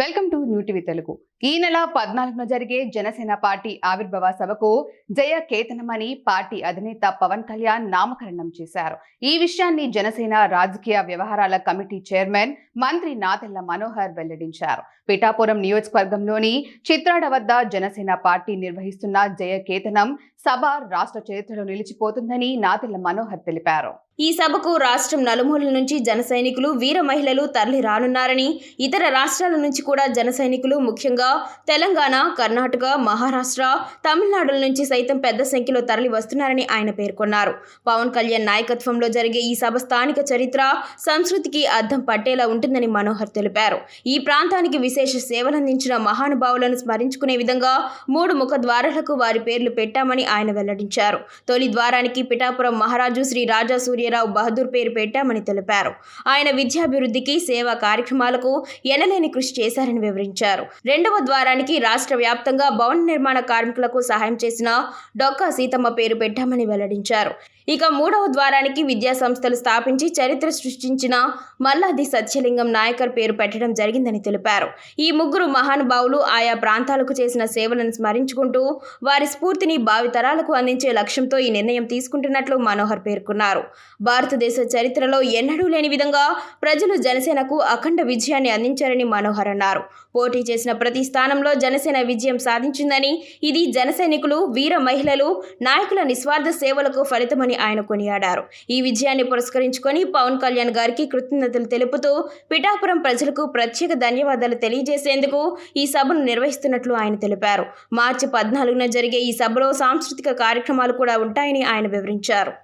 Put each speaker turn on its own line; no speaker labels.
Welcome to new TV Telugu. ఈ నెల 14న జరిగే జనసేన పార్టీ ఆవిర్భావ సభకు జయ కేతనమని పార్టీ అధినేత పవన్ కళ్యాణ్ నామకరణం చేశారు. ఈ విషయాన్ని జనసేన రాజకీయ వ్యవహారాల కమిటీ చైర్మన్ మంత్రి నాదెళ్ల మనోహర్ వెల్లడించారు. పిఠాపురం నియోజకవర్గంలోని చిత్రాడ వద్ద జనసేన పార్టీ నిర్వహిస్తున్న జయ కేతనం సభ రాష్ట్ర చరిత్రలో నిలిచిపోతుందని నాదెళ్ల మనోహర్ తెలిపారు.
ఈ సభకు రాష్ట్రం నలుమూలల నుంచి జన సైనికులు, వీర మహిళలు తరలి రానున్నారని, ఇతర రాష్ట్రాల నుంచి కూడా జన సైనికులు, ముఖ్యంగా తెలంగాణ, కర్ణాటక, మహారాష్ట్ర, తమిళనాడుల నుంచి సైతం పెద్ద సంఖ్యలో తరలి వస్తున్నారని ఆయన పేర్కొన్నారు. పవన్ కళ్యాణ్ నాయకత్వంలో జరిగే ఈ సభ స్థానిక చరిత్ర, సంస్కృతికి అద్దం పట్టేలా ఉంటుందని మనోహర్ తెలిపారు. ఈ ప్రాంతానికి విశేష సేవలందించిన మహానుభావులను స్మరించుకునే విధంగా 3 ముఖద్వారాలకు వారి పేర్లు పెట్టామని ఆయన వెల్లడించారు. తొలి ద్వారానికి పిఠాపురం మహారాజు శ్రీ రాజా సూర్యరావు బహదూర్ పేరు పెట్టామని తెలిపారు. ఆయన విద్యాభివృద్ధికి, సేవా కార్యక్రమాలకు ఎనలేని కృషి చేశారని వివరించారు. రెండవ ద్వారానికి రాష్ట్ర వ్యాప్తంగా భవన నిర్మాణ కార్మికులకు సహాయం చేసిన డొక్కా సీతమ్మ పేరు పెట్టామని వెల్లడించారు. ఇక మూడవ ద్వారానికి విద్యా సంస్థలు స్థాపించి చరిత్ర సృష్టించిన మల్లాది సత్యలింగం నాయకర్ పేరు పెట్టడం జరిగిందని తెలిపారు. ఈ 3 మహానుభావులు ఆయా ప్రాంతాలకు చేసిన సేవలను స్మరించుకుంటూ వారి స్ఫూర్తిని భావితరాలకు అందించే లక్ష్యంతో ఈ నిర్ణయం తీసుకుంటున్నట్లు మనోహర్ పేర్కొన్నారు. భారతదేశ చరిత్రలో ఎన్నడూ లేని విధంగా ప్రజలు జనసేనకు అఖండ విజయాన్ని అందించారని మనోహర్ అన్నారు. పోటీ చేసిన ప్రతి స్థానంలో జనసేన విజయం సాధించిందని, ఇది జన సైనికులు, వీర మహిళలు, నాయకుల నిస్వార్థ సేవలకు ఫలితమని ఆయన కొనియాడారు. ఈ విజయాన్ని పురస్కరించుకొని పవన్ కళ్యాణ్ గారికి కృతజ్ఞతలు తెలుపుతూ పిఠాపురం ప్రజలకు ప్రత్యేక ధన్యవాదాలు తెలియజేసేందుకు ఈ సభను నిర్వహిస్తున్నట్లు ఆయన తెలిపారు. మార్చి 14న జరిగే ఈ సభలో సాంస్కృతిక కార్యక్రమాలు కూడా ఉంటాయని ఆయన వివరించారు.